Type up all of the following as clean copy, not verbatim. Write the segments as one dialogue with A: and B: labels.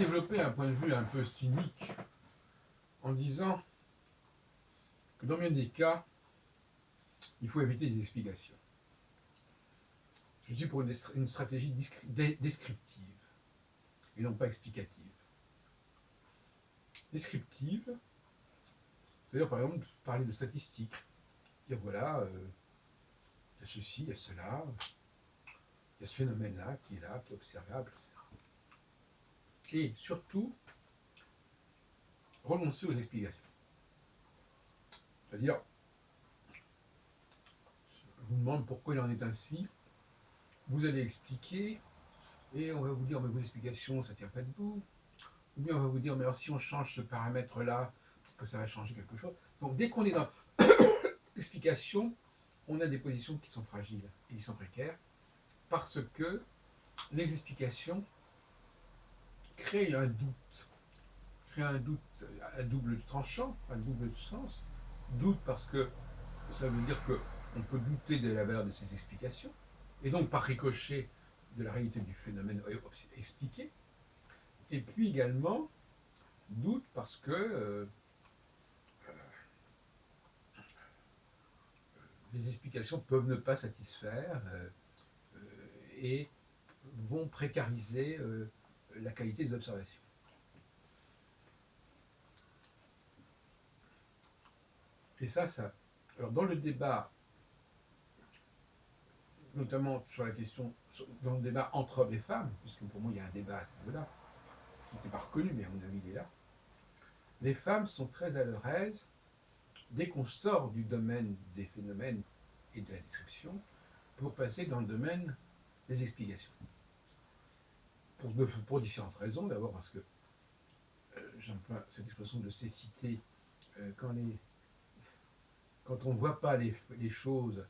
A: développer un point de vue un peu cynique en disant que dans bien des cas, il faut éviter des explications. Je suis pour une stratégie descriptive et non pas explicative. Descriptive, c'est-à-dire par exemple parler de statistiques, dire voilà, il y a ceci, il y a cela, il y a ce phénomène-là, qui est observable, etc. Et surtout, renoncer aux explications. C'est-à-dire, je vous demande pourquoi il en est ainsi, vous allez expliquer, et on va vous dire, mais vos explications, ça ne tient pas debout. Ou bien on va vous dire, mais alors si on change ce paramètre-là, est-ce que ça va changer quelque chose? Donc dès qu'on est dans l'explication, on a des positions qui sont fragiles et qui sont précaires, parce que les explications créent un doute à double tranchant, à double sens. Doute parce que ça veut dire qu'on peut douter de la valeur de ces explications, et donc par ricochet de la réalité du phénomène expliqué. Et puis également, doute parce que les explications peuvent ne pas satisfaire et vont précariser la qualité des observations. Et ça. Alors dans le débat, notamment sur la question, dans le débat entre hommes et femmes, puisque pour moi il y a un débat à ce niveau-là, qui n'était pas reconnu, mais à mon avis il est là, les femmes sont très à leur aise dès qu'on sort du domaine des phénomènes et de la description pour passer dans le domaine des explications. Pour différentes raisons. D'abord parce que j'emploie cette expression de cécité quand on ne voit pas les choses,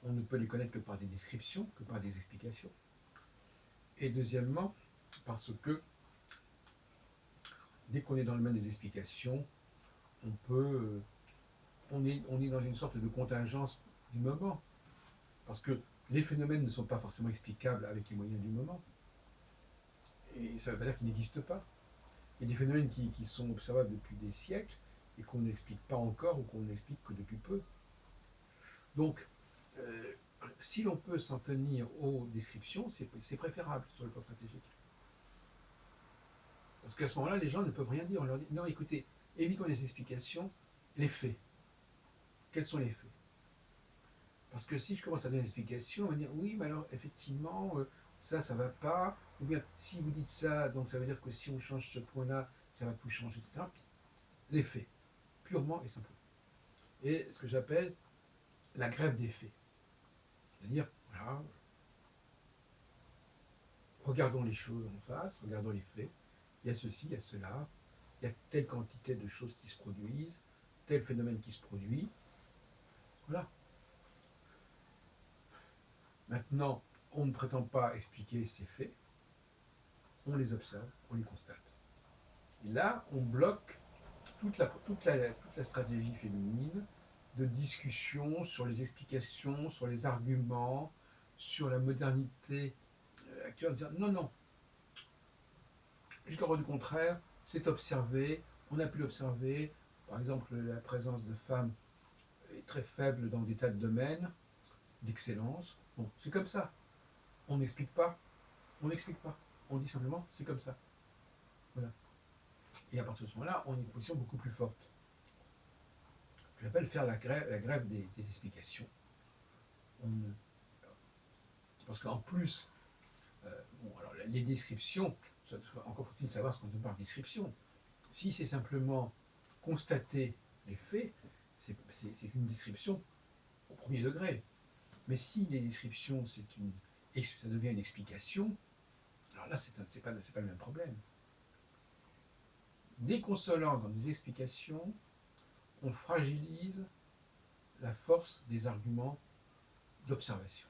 A: on ne peut les connaître que par des descriptions, que par des explications. Et deuxièmement, parce que dès qu'on est dans le domaine des explications, on est dans une sorte de contingence du moment. Parce que les phénomènes ne sont pas forcément explicables avec les moyens du moment. Et ça ne veut pas dire qu'ils n'existent pas. Il y a des phénomènes qui sont observables depuis des siècles et qu'on n'explique pas encore ou qu'on n'explique que depuis peu. Donc, si l'on peut s'en tenir aux descriptions, c'est préférable sur le plan stratégique. Parce qu'à ce moment-là, les gens ne peuvent rien dire. On leur dit, non, écoutez, évitons les explications, les faits. Quels sont les faits? Parce que si je commence à donner des explications, on va dire, oui, mais alors, effectivement, ça va pas. Ou bien, si vous dites ça, donc ça veut dire que si on change ce point-là, ça va tout changer, etc. Les faits, purement et simplement. Et ce que j'appelle la grève des faits. C'est-à-dire, voilà, regardons les choses en face, regardons les faits. Il y a ceci, il y a cela, il y a telle quantité de choses qui se produisent, tel phénomène qui se produit. Voilà. Maintenant, on ne prétend pas expliquer ces faits, on les observe, on les constate. Et là, on bloque toute la stratégie féminine de discussion sur les explications, sur les arguments, sur la modernité actuelle. Non, non. Jusqu'à du contraire, c'est observé, on a pu l'observer. Par exemple, la présence de femmes est très faible dans des tas de domaines d'excellence. Bon, c'est comme ça. On n'explique pas. On n'explique pas. On dit simplement, c'est comme ça. Voilà. Et à partir de ce moment-là, on a une position beaucoup plus forte. J'appelle faire la grève des explications. Parce qu'en plus, alors les descriptions, encore faut-il savoir ce qu'on entend par description. Si c'est simplement constater les faits, c'est une description au premier degré. Mais si les descriptions, ça devient une explication, alors là, c'est pas le même problème. Dès qu'on se lance dans des explications, on fragilise la force des arguments d'observation.